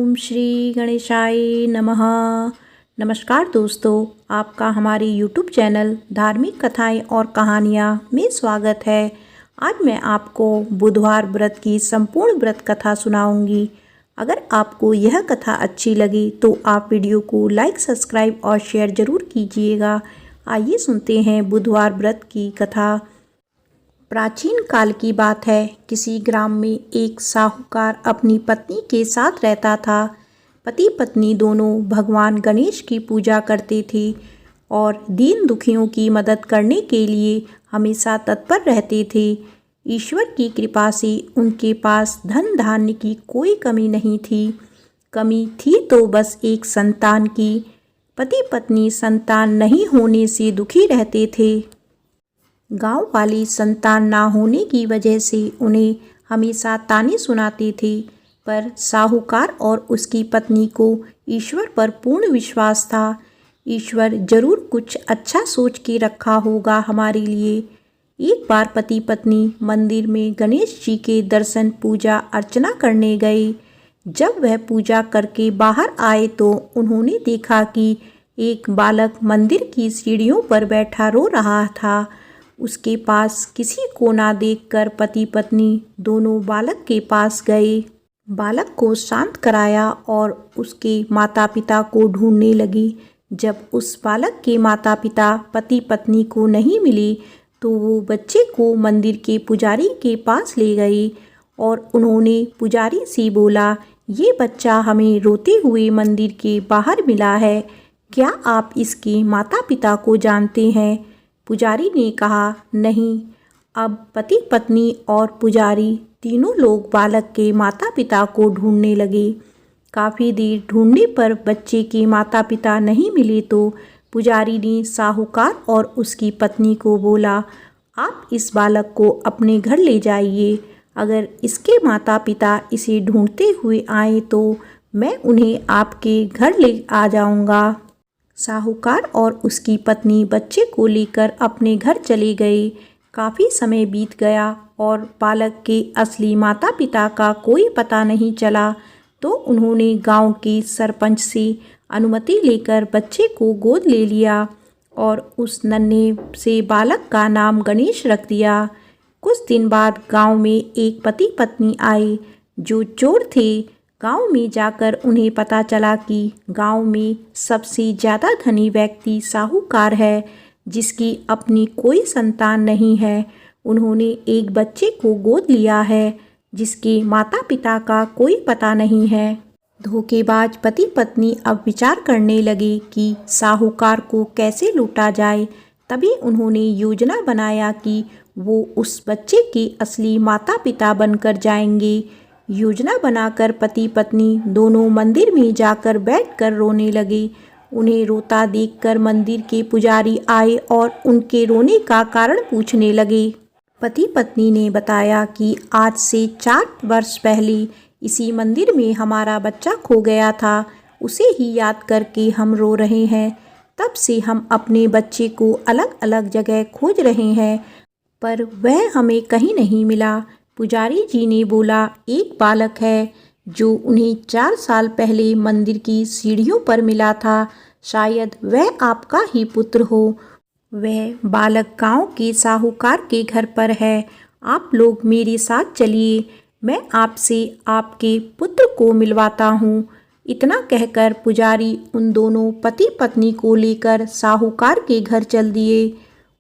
ओम श्री गणेशाय नमः। नमस्कार दोस्तों, आपका हमारे YouTube चैनल धार्मिक कथाएं और कहानियां में स्वागत है। आज मैं आपको बुधवार व्रत की संपूर्ण व्रत कथा सुनाऊंगी। अगर आपको यह कथा अच्छी लगी तो आप वीडियो को लाइक, सब्सक्राइब और शेयर ज़रूर कीजिएगा। आइए सुनते हैं बुधवार व्रत की कथा। प्राचीन काल की बात है। किसी ग्राम में एक साहूकार अपनी पत्नी के साथ रहता था। पति पत्नी दोनों भगवान गणेश की पूजा करते थे और दीन दुखियों की मदद करने के लिए हमेशा तत्पर रहते थे। ईश्वर की कृपा से उनके पास धन धान्य की कोई कमी नहीं थी। कमी थी तो बस एक संतान की। पति पत्नी संतान नहीं होने से दुखी रहते थे। गांव वाली संतान ना होने की वजह से उन्हें हमेशा ताने सुनाते थे, पर साहूकार और उसकी पत्नी को ईश्वर पर पूर्ण विश्वास था। ईश्वर जरूर कुछ अच्छा सोच के रखा होगा हमारे लिए। एक बार पति पत्नी मंदिर में गणेश जी के दर्शन पूजा अर्चना करने गए। जब वह पूजा करके बाहर आए तो उन्होंने देखा कि एक बालक मंदिर की सीढ़ियों पर बैठा रो रहा था। उसके पास किसी को ना देखकर पति पत्नी दोनों बालक के पास गए। बालक को शांत कराया और उसके माता पिता को ढूंढने लगी। जब उस बालक के माता पिता पति पत्नी को नहीं मिले तो वो बच्चे को मंदिर के पुजारी के पास ले गए और उन्होंने पुजारी से बोला, ये बच्चा हमें रोते हुए मंदिर के बाहर मिला है। क्या आप इसके माता पिता को जानते हैं? पुजारी ने कहा, नहीं। अब पति पत्नी और पुजारी तीनों लोग बालक के माता पिता को ढूंढने लगे। काफ़ी देर ढूंढने पर बच्चे के माता पिता नहीं मिले तो पुजारी ने साहूकार और उसकी पत्नी को बोला, आप इस बालक को अपने घर ले जाइए। अगर इसके माता पिता इसे ढूंढते हुए आए तो मैं उन्हें आपके घर ले आ जाऊंगा। साहूकार और उसकी पत्नी बच्चे को लेकर अपने घर चले गए। काफ़ी समय बीत गया और बालक के असली माता पिता का कोई पता नहीं चला, तो उन्होंने गांव के सरपंच से अनुमति लेकर बच्चे को गोद ले लिया और उस नन्हे से बालक का नाम गणेश रख दिया। कुछ दिन बाद गांव में एक पति पत्नी आए जो चोर थे। गांव में जाकर उन्हें पता चला कि गांव में सबसे ज़्यादा धनी व्यक्ति साहूकार है, जिसकी अपनी कोई संतान नहीं है। उन्होंने एक बच्चे को गोद लिया है जिसके माता पिता का कोई पता नहीं है। धोखेबाज पति पत्नी अब विचार करने लगे कि साहूकार को कैसे लूटा जाए। तभी उन्होंने योजना बनाया कि वो उस बच्चे के असली माता पिता बनकर जाएंगे। योजना बनाकर पति पत्नी दोनों मंदिर में जाकर बैठकर रोने लगे। उन्हें रोता देखकर मंदिर के पुजारी आए और उनके रोने का कारण पूछने लगे। पति पत्नी ने बताया कि आज से 4 वर्ष पहले इसी मंदिर में हमारा बच्चा खो गया था। उसे ही याद करके हम रो रहे हैं। तब से हम अपने बच्चे को अलग अलग जगह खोज रहे हैं, पर वह हमें कहीं नहीं मिला। पुजारी जी ने बोला, एक बालक है जो उन्हें 4 साल पहले मंदिर की सीढ़ियों पर मिला था। शायद वह आपका ही पुत्र हो। वह बालक गांव के साहूकार के घर पर है। आप लोग मेरे साथ चलिए, मैं आपसे आपके पुत्र को मिलवाता हूँ। इतना कहकर पुजारी उन दोनों पति पत्नी को लेकर साहूकार के घर चल दिए।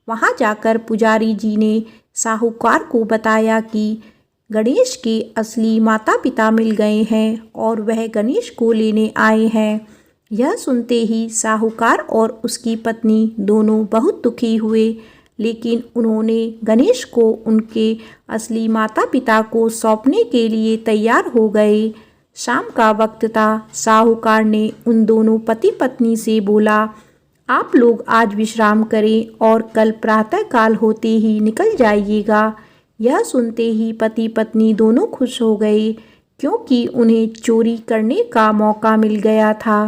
वहाँ जाकर पुजारी जी ने साहूकार को बताया कि गणेश के असली माता पिता मिल गए हैं और वह गणेश को लेने आए हैं। यह सुनते ही साहूकार और उसकी पत्नी दोनों बहुत दुखी हुए, लेकिन उन्होंने गणेश को उनके असली माता पिता को सौंपने के लिए तैयार हो गए। शाम का वक्त था। साहूकार ने उन दोनों पति पत्नी से बोला, आप लोग आज विश्राम करें और कल प्रातःकाल होते ही निकल जाइएगा। यह सुनते ही पति पत्नी दोनों खुश हो गए, क्योंकि उन्हें चोरी करने का मौका मिल गया था।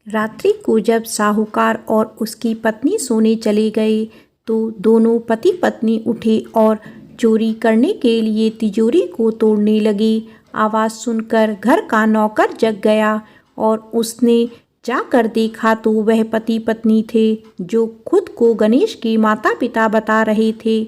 रात्रि को जब साहूकार और उसकी पत्नी सोने चले गए तो दोनों पति पत्नी उठे और चोरी करने के लिए तिजोरी को तोड़ने लगे आवाज़ सुनकर घर का नौकर जग गया और उसने जाकर देखा तो वह पति पत्नी थे जो खुद को गणेश के माता पिता बता रहे थे।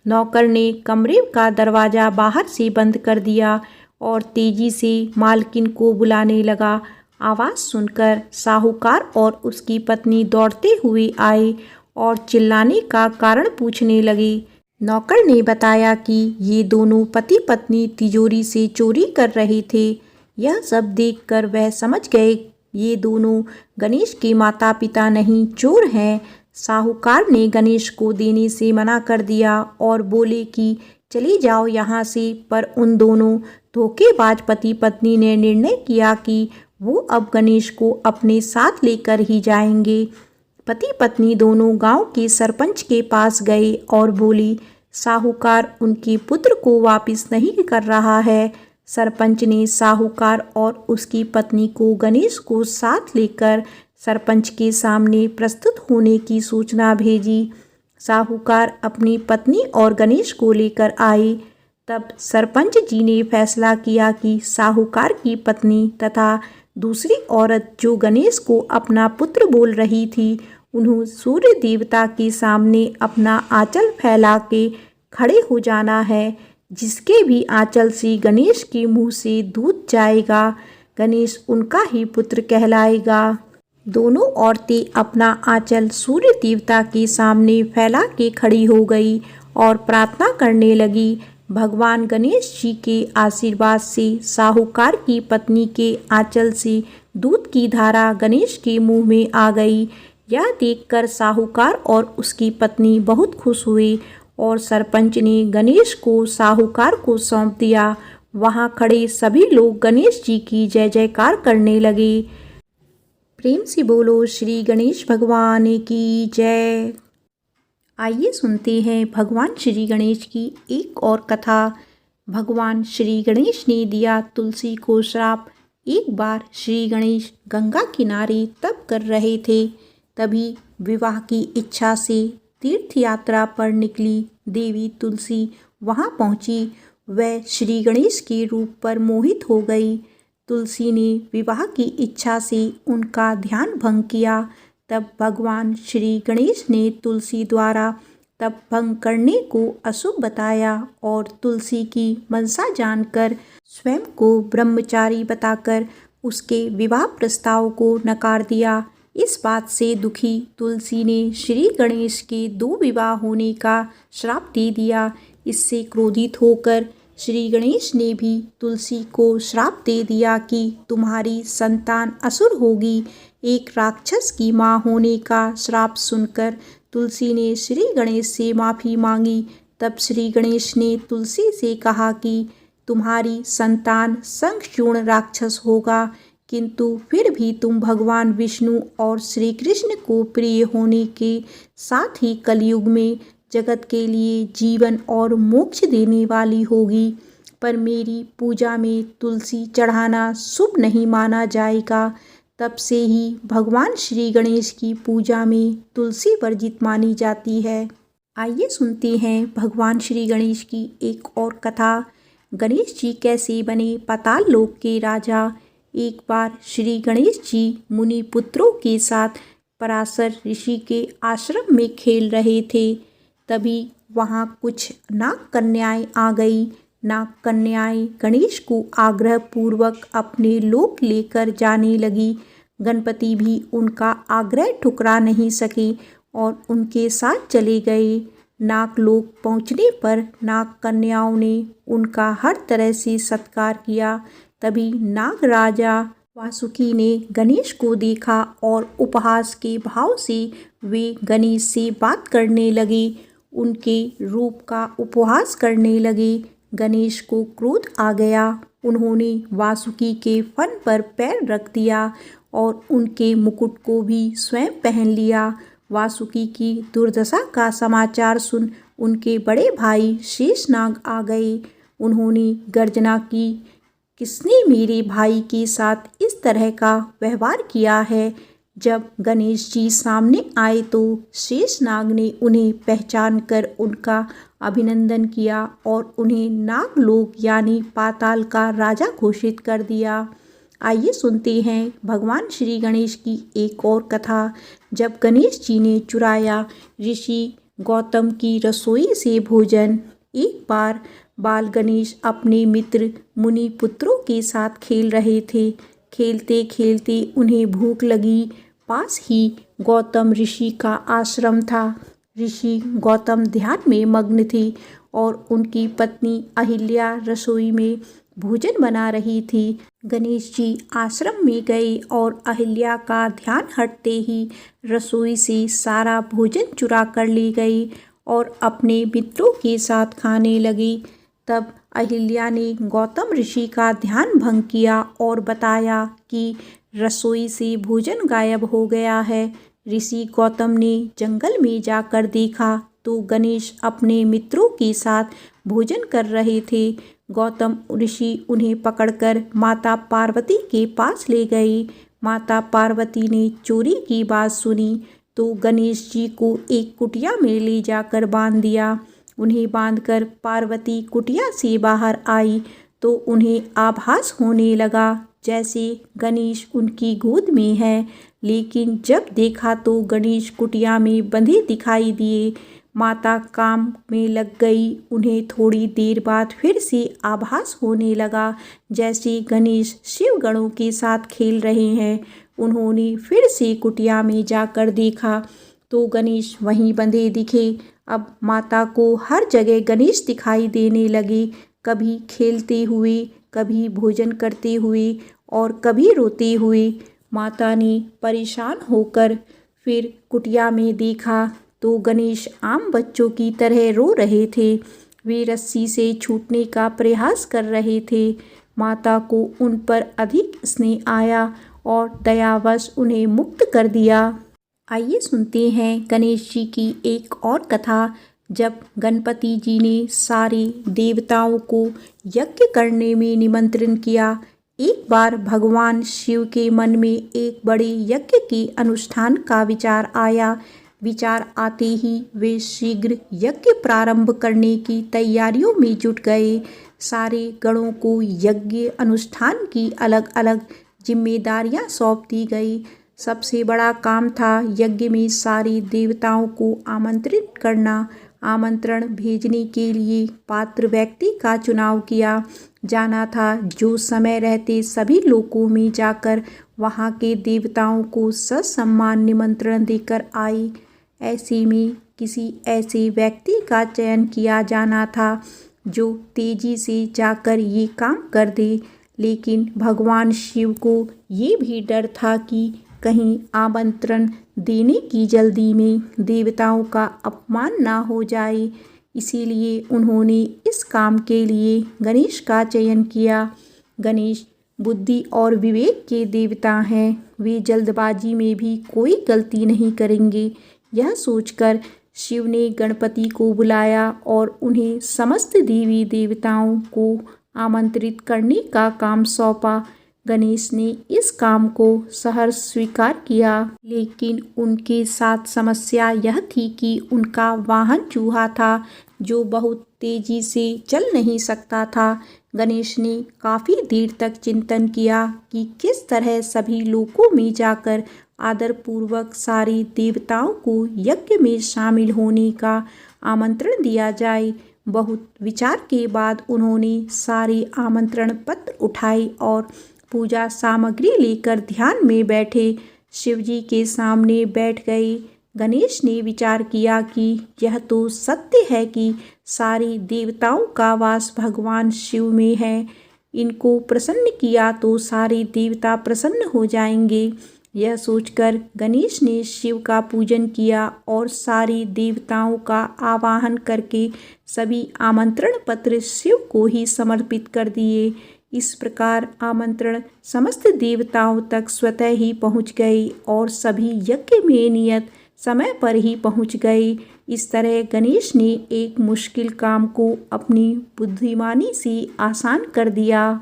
नौकर ने कमरे का दरवाज़ा बाहर से बंद कर दिया और तेजी से मालकिन को बुलाने लगा। आवाज़ सुनकर साहूकार और उसकी पत्नी दौड़ते हुए आए और चिल्लाने का कारण पूछने लगे। नौकर ने बताया कि ये दोनों पति पत्नी तिजोरी से चोरी कर रहे थे। यह सब देखकर वह समझ गए ये दोनों गणेश के माता पिता नहीं, चोर हैं। साहूकार ने गणेश को देने से मना कर दिया और बोले कि चले जाओ यहाँ से, पर उन दोनों धोखेबाज पति पत्नी ने निर्णय किया कि वो अब गणेश को अपने साथ लेकर ही जाएंगे। पति पत्नी दोनों गांव के सरपंच के पास गए और बोली, साहूकार उनके पुत्र को वापस नहीं कर रहा है। सरपंच ने साहूकार और उसकी पत्नी को गणेश को साथ लेकर सरपंच के सामने प्रस्तुत होने की सूचना भेजी। साहूकार अपनी पत्नी और गणेश को लेकर आए। तब सरपंच जी ने फैसला किया कि साहूकार की पत्नी तथा दूसरी औरत जो गणेश को अपना पुत्र बोल रही थी, उन्हें सूर्य देवता के सामने अपना आंचल फैला के खड़े हो जाना है। जिसके भी आंचल से गणेश के मुंह से दूध जाएगा, गणेश उनका ही पुत्र कहलाएगा। दोनों औरतें अपना आंचल सूर्य देवता के सामने फैला के खड़ी हो गई और प्रार्थना करने लगी। भगवान गणेश जी के आशीर्वाद से साहूकार की पत्नी के आंचल से दूध की धारा गणेश के मुंह में आ गई। यह देखकर साहूकार और उसकी पत्नी बहुत खुश हुए और सरपंच ने गणेश को साहूकार को सौंप दिया। वहां खड़े सभी लोग गणेश जी की जय जयकार करने लगे। प्रेम से बोलो श्री गणेश भगवान की जय। आइए सुनते हैं भगवान श्री गणेश की एक और कथा। भगवान श्री गणेश ने दिया तुलसी को श्राप। एक बार श्री गणेश गंगा किनारे तप कर रहे थे, तभी विवाह की इच्छा से तीर्थ यात्रा पर निकली देवी तुलसी वहां पहुंची। वह श्री गणेश के रूप पर मोहित हो गई। तुलसी ने विवाह की इच्छा से उनका ध्यान भंग किया। तब भगवान श्री गणेश ने तुलसी द्वारा तप भंग करने को अशुभ बताया और तुलसी की मनसा जानकर स्वयं को ब्रह्मचारी बताकर उसके विवाह प्रस्ताव को नकार दिया। इस बात से दुखी तुलसी ने श्री गणेश के 2 विवाह होने का श्राप दे दिया। इससे क्रोधित होकर श्री गणेश ने भी तुलसी को श्राप दे दिया कि तुम्हारी संतान असुर होगी। एक राक्षस की मां होने का श्राप सुनकर तुलसी ने श्री गणेश से माफ़ी मांगी। तब श्री गणेश ने तुलसी से कहा कि तुम्हारी संतान शंखचूर्ण राक्षस होगा, किंतु फिर भी तुम भगवान विष्णु और श्री कृष्ण को प्रिय होने के साथ ही कलयुग में जगत के लिए जीवन और मोक्ष देने वाली होगी। पर मेरी पूजा में तुलसी चढ़ाना शुभ नहीं माना जाएगा। तब से ही भगवान श्री गणेश की पूजा में तुलसी वर्जित मानी जाती है। आइए सुनते हैं भगवान श्री गणेश की एक और कथा। गणेश जी कैसे बने पाताल लोक के राजा। एक बार श्री गणेश जी मुनि पुत्रों के साथ पराशर ऋषि के आश्रम में खेल रहे थे। तभी वहाँ कुछ नाग कन्याएं आ गई। नाग कन्याएं गणेश को आग्रह पूर्वक अपने लोक लेकर जाने लगी। गणपति भी उनका आग्रह ठुकरा नहीं सके और उनके साथ चले गए। नाग लोक पहुँचने पर नाग कन्याओं ने उनका हर तरह से सत्कार किया। तभी नाग राजा वासुकी ने गणेश को देखा और उपहास के भाव से वे गणेश से बात करने लगे, उनके रूप का उपहास करने लगे। गणेश को क्रोध आ गया। उन्होंने वासुकी के फन पर पैर रख दिया और उनके मुकुट को भी स्वयं पहन लिया। वासुकी की दुर्दशा का समाचार सुन उनके बड़े भाई शेषनाग आ गए। उन्होंने गर्जना की, किसने मेरे भाई के साथ इस तरह का व्यवहार किया है। जब गणेश जी सामने आए तो शेषनाग ने उन्हें पहचान कर उनका अभिनंदन किया और उन्हें नागलोक यानी पाताल का राजा घोषित कर दिया। आइए सुनते हैं भगवान श्री गणेश की एक और कथा। जब गणेश जी ने चुराया ऋषि गौतम की रसोई से भोजन। एक बार बाल गणेश अपने मित्र मुनि पुत्रों के साथ खेल रहे थे। खेलते खेलते उन्हें भूख लगी। पास ही गौतम ऋषि का आश्रम था। ऋषि गौतम ध्यान में मग्न थे और उनकी पत्नी अहिल्या रसोई में भोजन बना रही थी। गणेश जी आश्रम में गए और अहिल्या का ध्यान हटते ही रसोई से सारा भोजन चुरा कर ले गए और अपने मित्रों के साथ खाने लगे। तब अहिल्या ने गौतम ऋषि का ध्यान भंग किया और बताया कि रसोई से भोजन गायब हो गया है। ऋषि गौतम ने जंगल में जाकर देखा तो गणेश अपने मित्रों के साथ भोजन कर रहे थे। गौतम ऋषि उन्हें पकड़कर माता पार्वती के पास ले गए। माता पार्वती ने चोरी की बात सुनी तो गणेश जी को एक कुटिया में ले जाकर बांध दिया। उन्हें बांधकर पार्वती कुटिया से बाहर आई तो उन्हें आभास होने लगा जैसे गणेश उनकी गोद में है, लेकिन जब देखा तो गणेश कुटिया में बंधे दिखाई दिए। माता काम में लग गई। उन्हें थोड़ी देर बाद फिर से आभास होने लगा जैसे गणेश शिव गणों के साथ खेल रहे हैं। उन्होंने फिर से कुटिया में जाकर देखा तो गणेश वहीं बंधे दिखे। अब माता को हर जगह गणेश दिखाई देने लगे, कभी खेलते हुए, कभी भोजन करते हुए और कभी रोते हुए। माता ने परेशान होकर फिर कुटिया में देखा तो गणेश आम बच्चों की तरह रो रहे थे। वे रस्सी से छूटने का प्रयास कर रहे थे। माता को उन पर अधिक स्नेह आया और दयावश उन्हें मुक्त कर दिया। आइए सुनते हैं गणेश जी की एक और कथा। जब गणपति जी ने सारे देवताओं को यज्ञ करने में निमंत्रण किया। एक बार भगवान शिव के मन में एक बड़े यज्ञ के अनुष्ठान का विचार आया। विचार आते ही वे शीघ्र यज्ञ प्रारंभ करने की तैयारियों में जुट गए। सारे गणों को यज्ञ अनुष्ठान की अलग अलग जिम्मेदारियां सौंप दी गई। सबसे बड़ा काम था यज्ञ में सारे देवताओं को आमंत्रित करना। आमंत्रण भेजने के लिए पात्र व्यक्ति का चुनाव किया जाना था जो समय रहते सभी लोकों में जाकर वहां के देवताओं को ससम्मान निमंत्रण देकर आए। ऐसे में किसी ऐसे व्यक्ति का चयन किया जाना था जो तेजी से जाकर ये काम कर दे। लेकिन भगवान शिव को ये भी डर था कि कहीं आमंत्रण देने की जल्दी में देवताओं का अपमान ना हो जाए। इसीलिए उन्होंने इस काम के लिए गणेश का चयन किया। गणेश बुद्धि और विवेक के देवता हैं। वे जल्दबाजी में भी कोई गलती नहीं करेंगे। यह सोचकर शिव ने गणपति को बुलाया और उन्हें समस्त देवी देवताओं को आमंत्रित करने का काम सौंपा। गणेश ने इस काम को सहर्ष स्वीकार किया, लेकिन उनके साथ समस्या यह थी कि उनका वाहन चूहा था जो बहुत तेजी से चल नहीं सकता था। गणेश ने काफ़ी देर तक चिंतन किया कि किस तरह सभी लोकों में जाकर आदरपूर्वक सारे देवताओं को यज्ञ में शामिल होने का आमंत्रण दिया जाए। बहुत विचार के बाद उन्होंने सारे आमंत्रण पत्र उठाए और पूजा सामग्री लेकर ध्यान में बैठे शिवजी के सामने बैठ गए। गणेश ने विचार किया कि यह तो सत्य है कि सारे देवताओं का वास भगवान शिव में है। इनको प्रसन्न किया तो सारे देवता प्रसन्न हो जाएंगे। यह सोचकर गणेश ने शिव का पूजन किया और सारे देवताओं का आवाहन करके सभी आमंत्रण पत्र शिव को ही समर्पित कर दिए। इस प्रकार आमंत्रण समस्त देवताओं तक स्वतः ही पहुंच गए और सभी यज्ञ में नियत समय पर ही पहुंच गए। इस तरह गणेश ने एक मुश्किल काम को अपनी बुद्धिमानी से आसान कर दिया।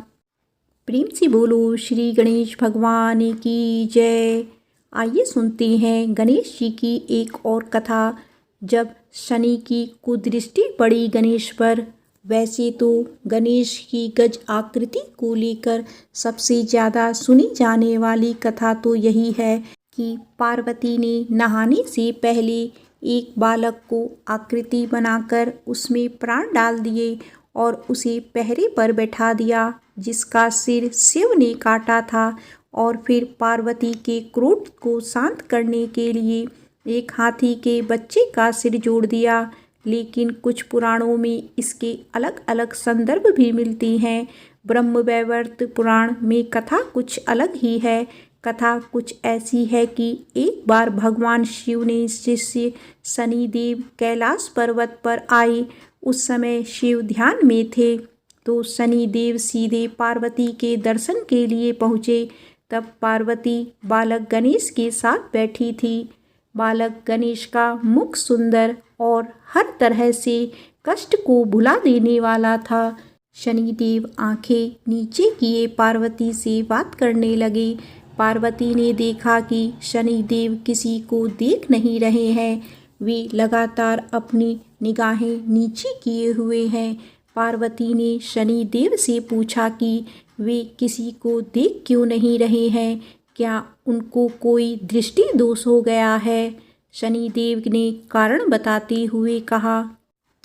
प्रेम से बोलो श्री गणेश भगवान की जय। आइए सुनते हैं गणेश जी की एक और कथा। जब शनि की कुदृष्टि पड़ी गणेश पर। वैसे तो गणेश की गज आकृति को लेकर सबसे ज़्यादा सुनी जाने वाली कथा तो यही है कि पार्वती ने नहाने से पहले एक बालक को आकृति बनाकर उसमें प्राण डाल दिए और उसे पहरे पर बैठा दिया, जिसका सिर शिव ने काटा था। और फिर पार्वती के क्रोध को शांत करने के लिए एक हाथी के बच्चे का सिर जोड़ दिया। लेकिन कुछ पुराणों में इसके अलग अलग संदर्भ भी मिलती हैं। ब्रह्मवैवर्त पुराण में कथा कुछ अलग ही है। कथा कुछ ऐसी है कि एक बार भगवान शिव ने शिष्य शनिदेव कैलाश पर्वत पर आए। उस समय शिव ध्यान में थे, तो शनिदेव सीधे पार्वती के दर्शन के लिए पहुँचे। तब पार्वती बालक गणेश के साथ बैठी थी। बालक गणेश का मुख सुंदर और हर तरह से कष्ट को भुला देने वाला था। शनिदेव आंखें नीचे किए पार्वती से बात करने लगे। पार्वती ने देखा कि शनिदेव किसी को देख नहीं रहे हैं, वे लगातार अपनी निगाहें नीचे किए हुए हैं। पार्वती ने शनिदेव से पूछा कि वे किसी को देख क्यों नहीं रहे हैं, क्या उनको कोई दृष्टि दोष हो गया है। शनिदेव ने कारण बताते हुए कहा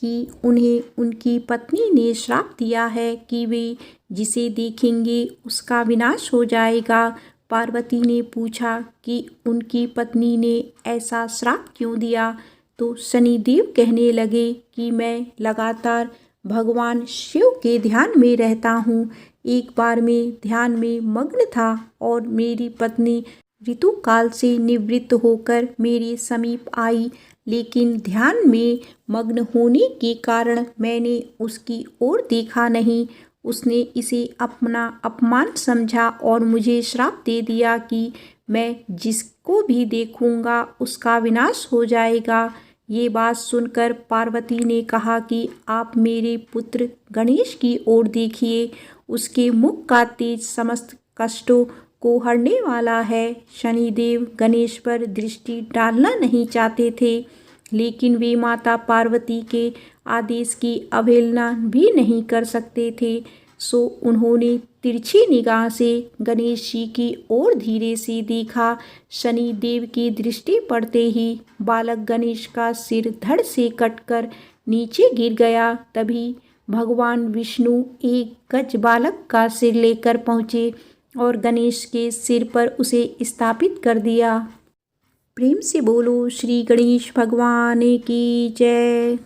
कि उन्हें उनकी पत्नी ने श्राप दिया है कि वे जिसे देखेंगे उसका विनाश हो जाएगा। पार्वती ने पूछा कि उनकी पत्नी ने ऐसा श्राप क्यों दिया, तो शनिदेव कहने लगे कि मैं लगातार भगवान शिव के ध्यान में रहता हूँ। एक बार मैं ध्यान में मग्न था और मेरी पत्नी ऋतुकाल से निवृत्त होकर मेरे समीप आई, लेकिन ध्यान में मग्न होने के कारण मैंने उसकी ओर देखा नहीं। उसने इसे अपना अपमान समझा और मुझे श्राप दे दिया कि मैं जिसको भी देखूंगा उसका विनाश हो जाएगा। ये बात सुनकर पार्वती ने कहा कि आप मेरे पुत्र गणेश की ओर देखिए, उसके मुख का तेज समस्त कष्टों को हरने वाला है। शनिदेव गणेश पर दृष्टि डालना नहीं चाहते थे, लेकिन वे माता पार्वती के आदेश की अवहेलना भी नहीं कर सकते थे। सो उन्होंने तिरछी निगाह से गणेश जी की ओर धीरे से देखा। शनिदेव की दृष्टि पड़ते ही बालक गणेश का सिर धड़ से कटकर नीचे गिर गया। तभी भगवान विष्णु एक गज बालक का सिर लेकर पहुँचे और गणेश के सिर पर उसे स्थापित कर दिया। प्रेम से बोलो श्री गणेश भगवान की जय।